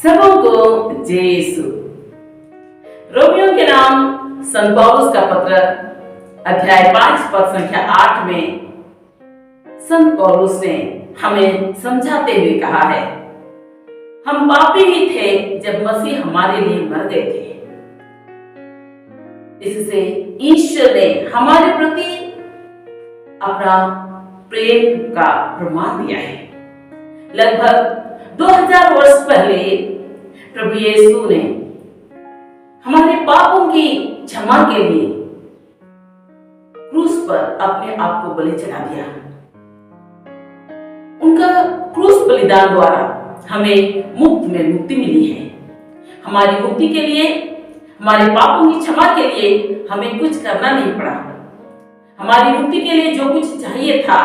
सबों को जय यीशु। रोमियो के नाम संत पौलुस का पत्र अध्याय 5 पद संख्या 8 में संत पौलुस ने हमें समझाते हुए कहा है, हम पापी ही थे जब मसीह हमारे लिए मर गए थे। इससे ईश्वर ने हमारे प्रति अपना प्रेम का प्रमाण दिया है। लगभग 2000 वर्ष पहले प्रभु यीशु ने हमारे पापों की क्षमा के लिए क्रूस पर अपने आप को बलि चढ़ा दिया। उनका क्रूस बलिदान द्वारा हमें मुक्ति मिली है। हमारी मुक्ति के लिए, हमारे पापों की क्षमा के लिए हमें कुछ करना नहीं पड़ा। हमारी मुक्ति के लिए जो कुछ चाहिए था,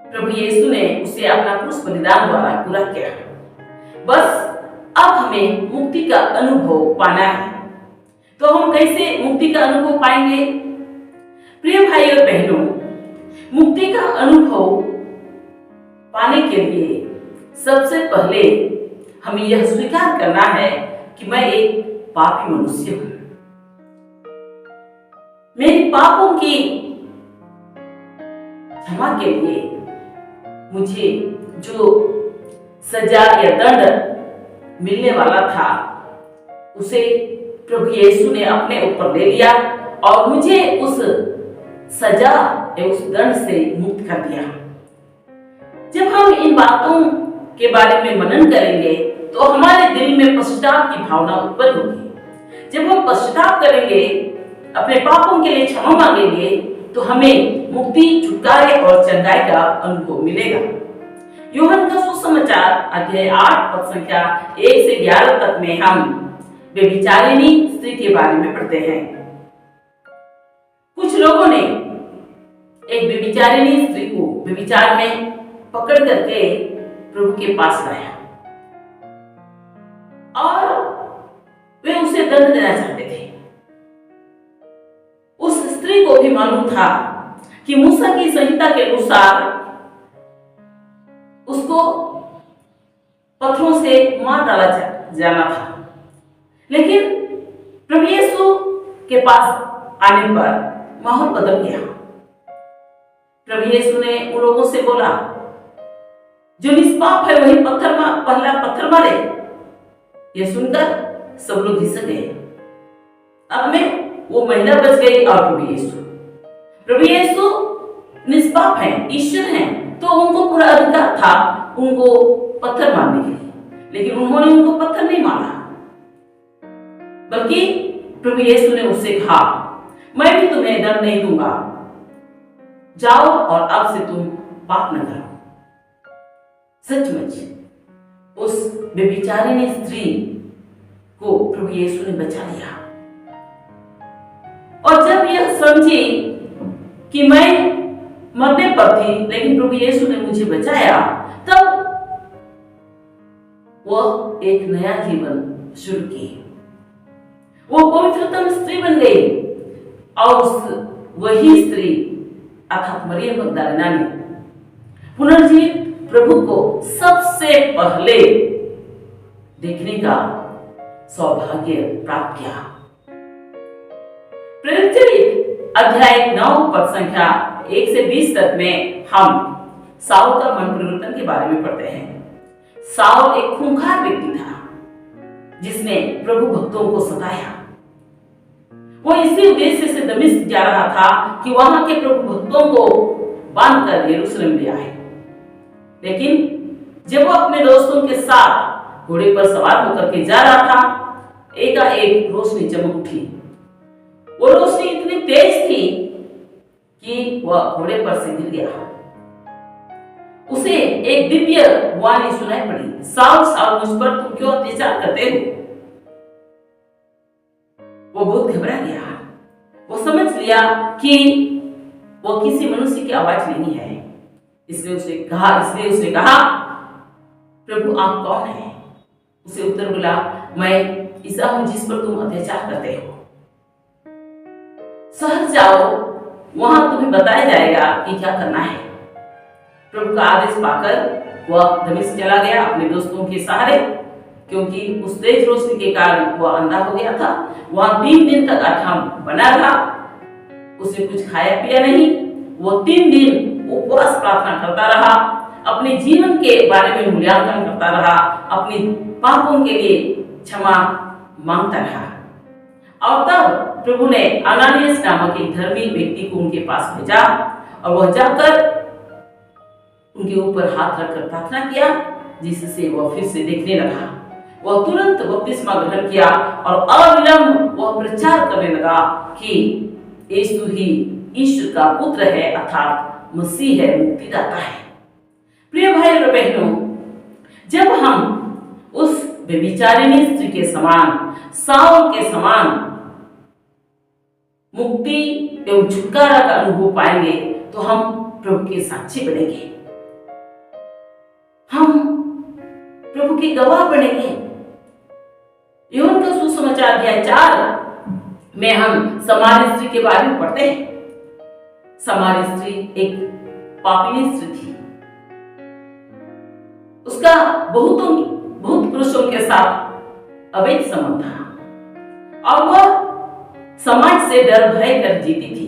प्रभु यीशु ने उसे अपना क्रूस बलिदान द्वारा पूरा किया। बस अब हमें मुक्ति का अनुभव पाना है। तो हम कैसे मुक्ति का अनुभव पाएंगे? प्रिय भाई और बहनों, मुक्ति का अनुभव पाने के लिए सबसे पहले हमें यह स्वीकार करना है कि मैं एक पापी मनुष्य हूं। मेरे पापों की क्षमा के लिए मुझे जो सजा या दंड मिलने वाला था, उसे प्रभु यीशु ने अपने ऊपर ले लिया और मुझे उस सजा या उस दंड से मुक्त कर दिया। जब हम इन बातों के बारे में मनन करेंगे तो हमारे दिल में पश्चाताप की भावना उत्पन्न होगी। जब हम पश्चाताप करेंगे, अपने पापों के लिए क्षमा मांगेंगे, तो हमें मुक्ति, छुटकारे और चंगाई का अनुभव मिलेगा। यूहन्ना का सुसमाचार अध्याय 8 पद संख्या 1 से 11 तक में हम व्यभिचारिणी स्त्री के बारे में पढ़ते हैं। कुछ लोगों ने एक व्यभिचारिणी स्त्री को व्यभिचार में पकड़ करके प्रभु के पास लाया और वे उसे दंड देना चाहते थे। उस स्त्री को भी मालूम था कि मूसा की संहिता के अनुसार उसको पत्थरों से मार डाला जाना था। लेकिन प्रभु यीशु के पास आने पर माहौल बदल गया। प्रभु यीशु ने उन लोगों से बोला, जो निष्पाप है वही पहला पत्थर मारे। यह सुनकर सब लोग घिस गए। अब में वो महिला बच गई और प्रभु यीशु निष्पाप हैं, ईश्वर हैं, तो उनको पूरा अधिकार था उनको पत्थर मारने के लिए। लेकिन उन्होंने उनको पत्थर नहीं मारा, बल्कि प्रभु यीशु ने उससे कहा, मैं भी तुम्हें दंड नहीं दूंगा, जाओ और अब से तुम पाप न करो। सचमुच उस व्यभिचारिणी स्त्री को प्रभु यीशु ने बचा लिया। और जब यह समझी कि मैं मरने पर थी, लेकिन प्रभु यीशु ने मुझे बचाया, तब वह एक नया जीवन शुरू की। वो पवित्रतम स्त्री बन गई और वही स्त्री अर्थात मरियम मगदलीना ने पुनर्जीवित प्रभु को सबसे पहले देखने का सौभाग्य प्राप्त किया। प्रेरित अध्याय 9 पद संख्या 1 से 20 तक में हम साउल का मन परिवर्तन के बारे में पढ़ते हैं। साउल एक खूंखार व्यक्ति था जिसने प्रभु भक्तों को सताया। वो इसी उद्देश्य से दमिश्क जा रहा था कि वहां के प्रभु भक्तों को बांधकर यरूशलेम ले आए। लेकिन जब वो अपने दोस्तों के साथ घोड़े पर सवार होकर के जा रहा था, एकाएक रोशनी चमक उठी। वो रोशनी इतनी तेज थी कि वह घोड़े पर से गिर गया। उसे एक दिव्य वाणी सुनाई पड़ी, साउल साउल मुझ पर तुम क्यों अत्याचार करते हो? वो बहुत घबरा गया। वो समझ लिया कि वो किसी मनुष्य की आवाज नहीं है। इसलिए उसने कहा, प्रभु आप कौन हैं? उसे उत्तर मिला, मैं ईसा हूं जिस पर तुम अत्याचार करते हो। शहर जाओ, वहां तुम्हें बताया जाएगा कि क्या करना है। प्रभु का आदेश पाकर वह दमिश्क चला गया अपने दोस्तों के सहारे, क्योंकि उस तेज रोशनी के कारण वह अंधा हो गया था। वह 3 दिन तक अथाम बना रहा, उसे कुछ खाया पिया नहीं। वो 3 दिन उपवास प्रार्थना करता रहा, अपने जीवन के बारे में मूल्यांकन करता रहा, अपने पापों के लिए क्षमा मांगता रहा। और तब प्रभु ने अनानियास नामक एक धर्मी व्यक्ति को उनके पास भेजा और वह जाकर उनके ऊपर हाथ रखकर प्रार्थना किया, जिससे वह फिर से देखने लगा। वह तुरंत बपतिस्मा ग्रहण किया और अविलंब वह प्रचार करने लगा कि यीशु ही ईश्वर का पुत्र है, अर्थात मसीह है, मुक्तिदाता है। प्रिय भाई और बहनों, जब हम उस व्यभिचारिणी स्त्री के समान, साउल के समान मुक्ति एवं छुटकारा का अनुभव पाएंगे तो हम प्रभु के साक्षी बनेंगे, हम प्रभु के गवाह बनेंगे। यूहन्ना का सुसमाचार अध्याय 4 में हम समारी स्त्री के बारे में पढ़ते हैं। समारी स्त्री एक पापिनी स्त्री थी। उसका बहुत पुरुषों के साथ अवैध संबंध था और वह समाज से डर भय कर जीती थी।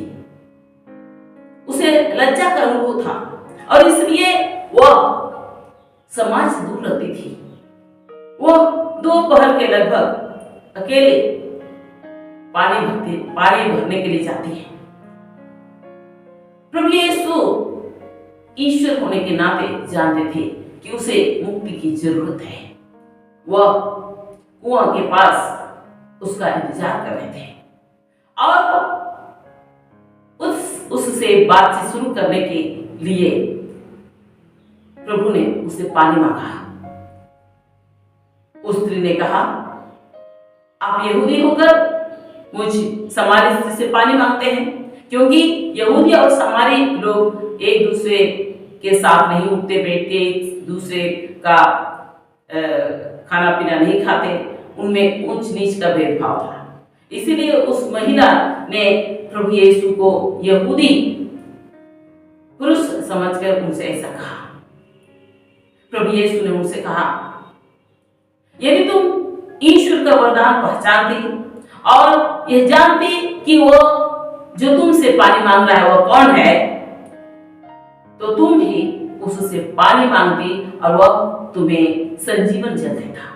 उसे लज्जा का अनुभव था और इसलिए वह समाज से दूर रहती थी। वह दोपहर के लगभग अकेले पानी भरने के लिए जाती है। प्रभु यीशु ईश्वर होने के नाते जानते थे कि उसे मुक्ति की जरूरत है। वह कुआं के पास उसका इंतजार कर रहे थे और उससे बातचीत शुरू करने के लिए प्रभु ने उससे पानी मांगा। उस स्त्री ने कहा, आप यहूदी होकर मुझ समारी स्त्री से पानी मांगते हैं, क्योंकि यहूदी और समारी लोग एक दूसरे के साथ नहीं उठते बैठते, एक दूसरे का खाना पीना नहीं खाते, उनमें ऊंच नीच का भेदभाव था। इसीलिए उस महिला ने प्रभु यीशु को यहूदी पुरुष समझकर उनसे ऐसा कहा। प्रभु यीशु ने उनसे कहा, यदि तुम ईश्वर का वरदान पहचानती और यह जानती कि वो जो तुमसे पानी मांग रहा है वह कौन है, तो तुम ही उससे पानी मांगती और वह तुम्हें संजीवन जल देता।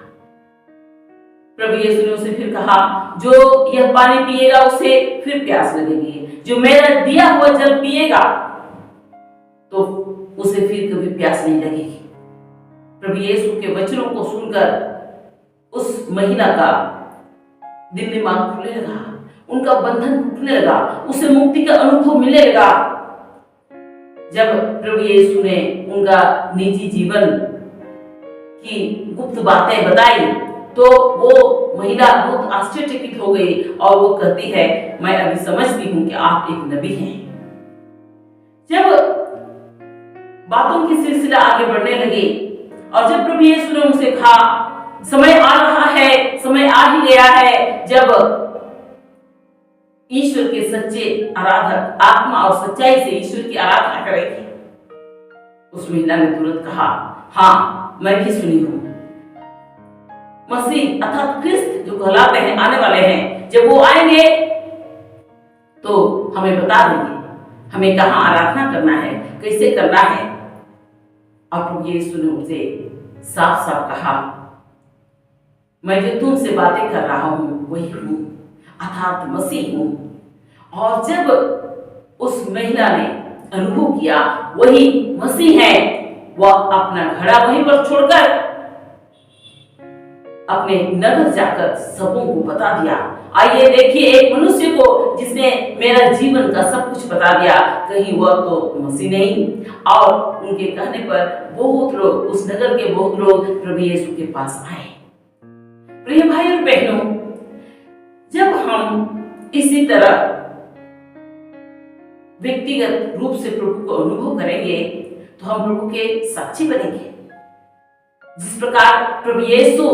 प्रभु यीशु ने उसे फिर कहा, जो यह पानी पिएगा उसे फिर प्यास लगेगी, जो मेरा दिया हुआ जल पिएगा तो उसे फिर कभी प्यास नहीं लगेगी। प्रभु यीशु के वचनों को सुनकर उस महिला का दिल दिमाग खुलने लगा, उनका बंधन टूटने लगा, उसे मुक्ति का अनुभव मिलने लगा। जब प्रभु यीशु ने उनका निजी जीवन की गुप्त बातें बताई तो वो महिला बहुत आश्चर्यचकित हो गई और वो कहती है, मैं अभी समझती हूँ कि आप एक नबी हैं। जब बातों की सिलसिला आगे बढ़ने लगी और जब प्रभु यीशु ने उनसे कहा, समय आ रहा है, समय आ ही गया है जब ईश्वर के सच्चे आराधक आत्मा और सच्चाई से ईश्वर की आराधना करेंगे। उस महिला ने तुरंत कहा, हाँ मैं भी सुनी हूं, मसीह अर्थात क्रिस्त जो कहलाते हैं आने वाले हैं, जब वो आएंगे तो हमें बता देंगे हमें कहाँ आराधना करना है, कैसे करना है। और प्रभु यीशु ने उनसे साफ साफ कहा, मैं जो तुमसे बातें कर रहा हूं वही हूं, अर्थात मसीह हूं। और जब उस महिला ने अनुभव किया वही मसीह है, वह अपना घड़ा वहीं पर छोड़कर अपने नगर जाकर सबों को बता दिया। आइए देखिए एक मनुष्य को जिसने मेरा जीवन का सब कुछ बता दिया, कहीं वह तो मसीह नहीं। और उनके कहने पर बहुत लोग, उस नगर के बहुत लोग प्रभु यीशु के पास आए। प्रिय भाई और बहनों, जब हम इसी तरह व्यक्तिगत रूप से प्रभु को अनुभव करेंगे तो हम प्रभु के साक्षी बनेंगे। जिस प्रकार प्रभु यीशु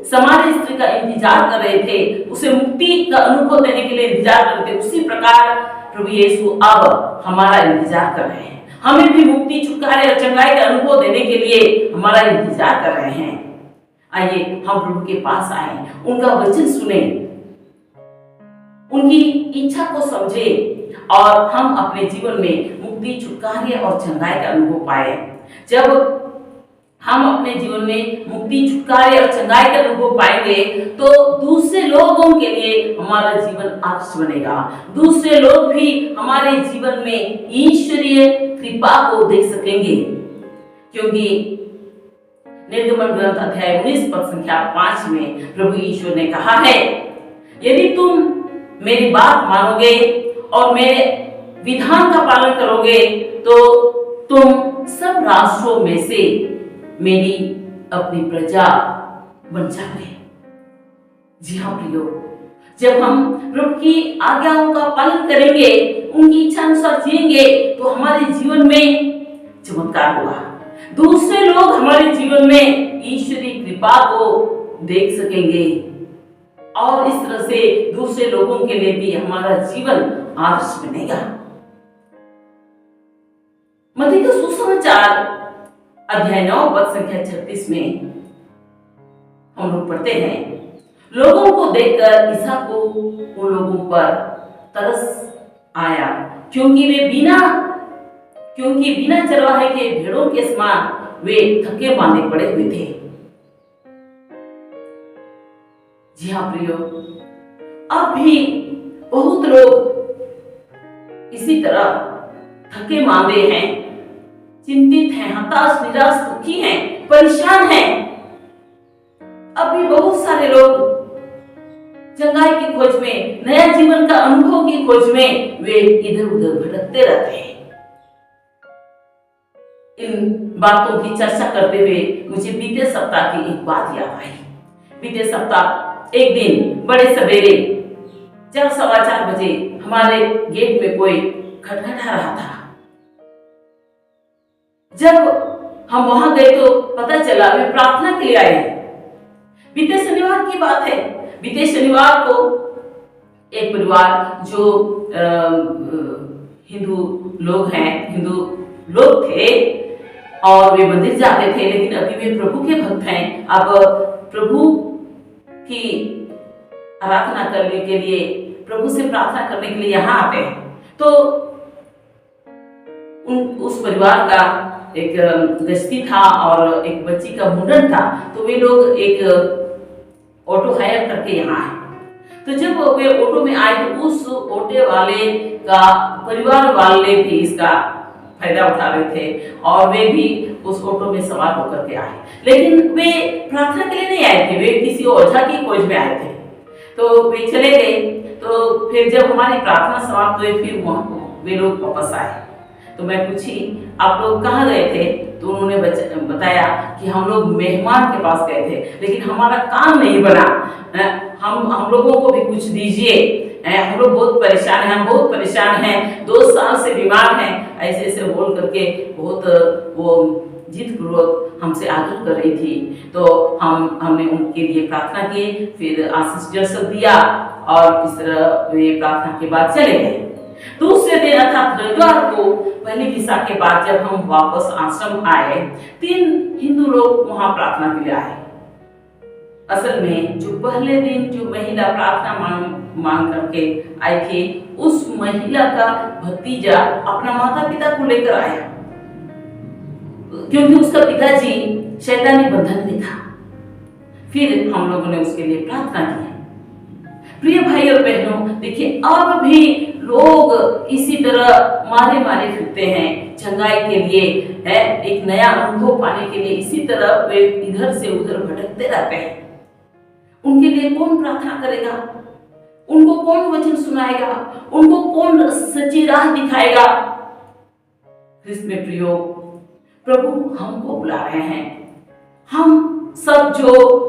समारी स्त्री का इंतजार कर रहे थे, उसे मुक्ति का अनुभव देने के लिए इंतजार कर रहे थे, उसी प्रकार प्रभु यीशु अब हमारा इंतजार कर रहे हैं। हमें भी मुक्ति, छुटकारे और चंगाई का अनुभव देने के लिए हमारा इंतजार कर रहे हैं। आइए हम प्रभु के पास आए, उनका वचन सुने, उनकी इच्छा को समझे और हम अपने जीवन में मुक्ति, छुटकारे और चंगाई का अनुभव पाए। जब हम अपने जीवन में मुक्ति, छुटकारे और चंगाई का अनुभव पाएंगे तो दूसरे लोगों के लिए हमारा जीवन आदर्श बनेगा। दूसरे लोग भी हमारे जीवन में ईश्वरीय कृपा को देख सकेंगे, क्योंकि निर्गमन ग्रंथ अध्याय 19 पद संख्या 5 में प्रभु ईश्वर ने कहा है, यदि तुम मेरी बात मानोगे और मेरे विधान का पालन करोगे तो तुम सब राष्ट्रों में से मेरी अपनी प्रजा बन जाओगे। जी हाँ प्रियो, जब हम प्रभु की आज्ञाओं का पालन करेंगे, उनकी इच्छा अनुसार जिएंगे तो हमारे जीवन में चमत्कार होगा। दूसरे लोग हमारे जीवन में ईश्वरीय कृपा को देख सकेंगे और इस तरह से दूसरे लोगों के लिए भी हमारा जीवन आदर्श बनेगा। मत्ती का सुसमाचार अध्याय 9 पद संख्या 36 में हम लोग पढ़ते हैं, लोगों को देखकर ईसा को उन लोगों पर तरस आया, क्योंकि बिना चरवाहे के भेड़ों के समान वे थके बांधे पड़े हुए थे। जी हाँ प्रियो, अब भी बहुत लोग इसी तरह थके मांदे हैं, चिंतित हैं, हताश, निराश, दुखी हैं, परेशान हैं। अब भी बहुत सारे लोग चंगाई की खोज में, नया जीवन का अनुभव की खोज में वे इधर उधर भटकते रहते हैं। इन बातों की चर्चा करते हुए मुझे बीते सप्ताह की एक बात याद आई। बीते सप्ताह एक दिन बड़े सवेरे 4:15 बजे हमारे गेट में कोई खटखटा रहा था। जब हम वहां गए तो पता चला वे प्रार्थना के लिए आए हैं। बीते शनिवार की बात है। बीते शनिवार को एक परिवार जो हिंदू लोग थे और वे मंदिर जाते थे, लेकिन अभी वे प्रभु के भक्त हैं। अब प्रभु की आराधना करने के लिए, प्रभु से प्रार्थना करने के लिए यहाँ आते हैं। तो उस परिवार का एक गृहस्थी था और एक बच्ची का मुंडन था, तो वे लोग एक ऑटो हायर करके यहाँ आए। तो जब वे ऑटो में आए तो उस ऑटो वाले का परिवार वाले भी इसका फायदा उठा रहे थे और वे भी उस ऑटो में सवार होकर के आए, लेकिन वे प्रार्थना के लिए नहीं आए थे, वे किसी ओझा की खोज में आए थे। तो वे चले गए। तो फिर जब हमारी प्रार्थना समाप्त हुई, फिर वे लोग वापस आए। तो मैं पूछी, आप लोग कहाँ गए थे? तो उन्होंने बताया कि हम लोग मेहमान के पास गए थे, लेकिन हमारा काम नहीं बना, हम लोगों को भी कुछ दीजिए, हम लोग बहुत परेशान हैं, हम बहुत परेशान हैं, 2 साल से बीमार हैं, ऐसे ऐसे बोल करके बहुत वो जिद पूर्वक हमसे आग्रह कर रही थी। तो हमने उनके लिए प्रार्थना की, फिर आशीष जैसा दिया और इस तरह वे प्रार्थना के बाद चले गए। दूसरे दिन अर्थात रविवार को पहली मिसा के बाद जब हम वापस आश्रम आए, 3 हिंदू लोग वहां प्रार्थना के लिए आए। असल में जो पहले दिन जो महिला प्रार्थना मांग करके आई थी, उस महिला का भतीजा अपना माता पिता को लेकर आया, क्योंकि उसका पिताजी शैतानी बंधन में था। फिर हम लोगों ने उसके लिए प्रार्थना की। प्रिय भाई और बहनों, देखिए अब भी लोग इसी तरह मारे फिरते हैं चंगाई के लिए, है एक नया अनुभव पाने के लिए, इसी तरह वे इधर से उधर भटकते रहते हैं। उनके लिए कौन प्रार्थना करेगा? उनको कौन वचन सुनाएगा? उनको कौन सच्ची राह दिखाएगा? ख्रिस्त में प्रियो, प्रभु हमको बुला रहे हैं। हम सब जो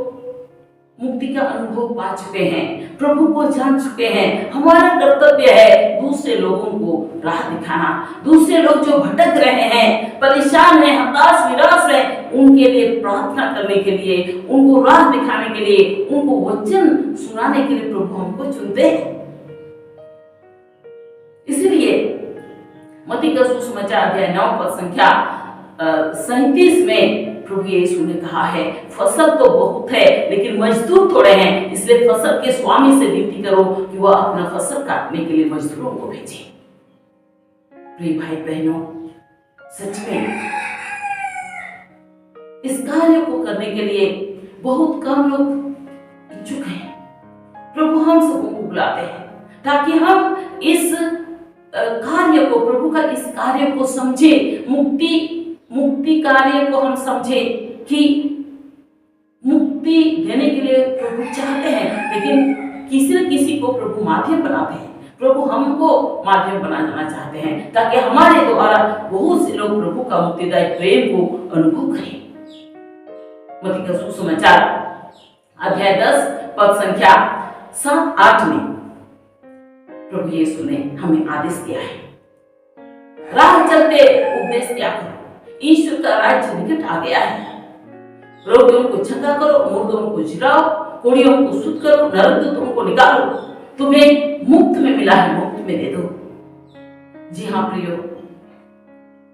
मुक्ति का अनुभव पा चुके हैं, प्रभु को जान चुके हैं, हमारा कर्तव्य है दूसरे लोगों को राह दिखाना। दूसरे लोग जो भटक रहे हैं, परेशान हैं, हताश निराश हैं, उनके लिए प्रार्थना करने के लिए, उनको राह दिखाने के लिए, उनको वचन सुनाने के लिए प्रभु हमको चुनते हैं। इसलिए मत्ती का सुसमाचार अध्याय 9 पद संख्या 37 में प्रभु यीशु ने कहा है, फसल तो बहुत है लेकिन मजदूर थोड़े हैं, इसलिए फसल के स्वामी से विनती करो कि वह अपना फसल काटने के लिए मजदूरों को भेजे। प्रिय भाई बहनों, सच में इस कार्य को करने के लिए बहुत कम लोग इच्छुक हैं। प्रभु हम सबको बुलाते हैं ताकि हम इस कार्य को, प्रभु का इस कार्य को समझे, मुक्ति कार्य को हम समझे कि मुक्ति देने के लिए प्रभु चाहते हैं, लेकिन किसी न किसी को प्रभु माध्यम बनाते हैं। प्रभु हमको माध्यम बनाना चाहते हैं ताकि हमारे द्वारा बहुत से लोग प्रभु का मुक्तिदायक प्रेम को अनुभव करें। मत्ती का सुसमाचार अध्याय 10 पद संख्या 7-8 में प्रभु यीशु ने हमें आदेश दिया है, राह चलते उपदेश दिया करो, ईश्वर का राज्य निकट आ गया है। रोगियों को चंगा करो, मुर्दों को जिलाओ, कुड़ियों को शुद्ध करो, नरदूतों को निकालो। तुम्हें मुफ्त में मिला है, मुफ्त में दे दो। जी हाँ प्रियो,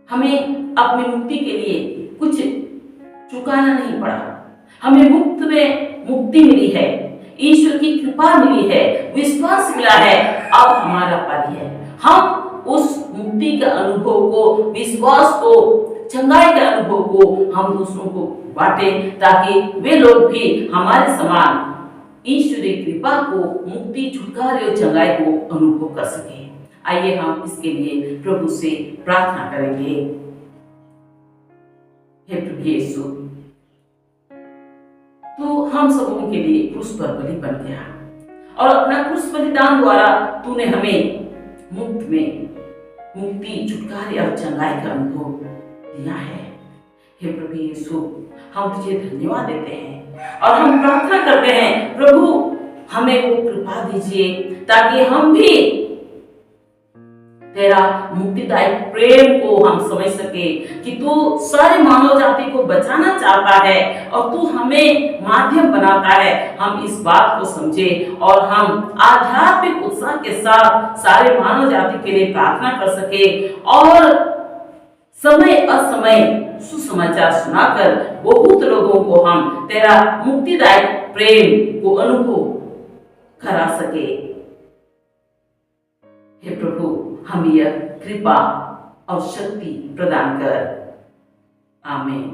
हमें अपनी मुक्ति के लिए कुछ चुकाना नहीं पड़ा। हमें मुफ्त में मुक्ति मिली है, ईश्वर की कृपा मिली है, विश्वास मिला है। अब हमारा पारी है, हम उस मुक्ति के अनुभव को, विश्वास को, चंगाई के अनुभव को हम दूसरों को बांटें ताकि वे लोग भी हमारे समान ईश्वरीय कृपा को, मुक्ति, छुटकारे और चंगाई को अनुभव कर सके। आइए हम इसके लिए प्रभु से प्रार्थना करेंगे। हे प्रभु यीशु, तू हम सबों के लिए क्रूस पर बलि बन गया और अपना क्रूस बलिदान द्वारा तूने हमें मुफ्त में मुक्ति, छुटकारे और चंगाई का अनुभव दिया है। हे प्रभु यीशु, हम तुझे धन्यवाद देते हैं और हम प्रार्थना करते हैं, प्रभु हमें वो कृपा दीजिए ताकि हम भी तेरा मुक्तिदायक प्रेम को हम समझ सके कि तू सारे मानव जाति को बचाना चाहता है और तू हमें माध्यम बनाता है। हम इस बात को समझे और हम आध्यात्मिक उत्साह के साथ सारे मानव जाति के लिए प्रार्थना कर सके और समय असमय सुसमाचार सुनाकर बहुत लोगों को हम तेरा मुक्तिदायक प्रेम को अनुभव करा सके। हे प्रभु, हम यह कृपा और शक्ति प्रदान कर। आमीन।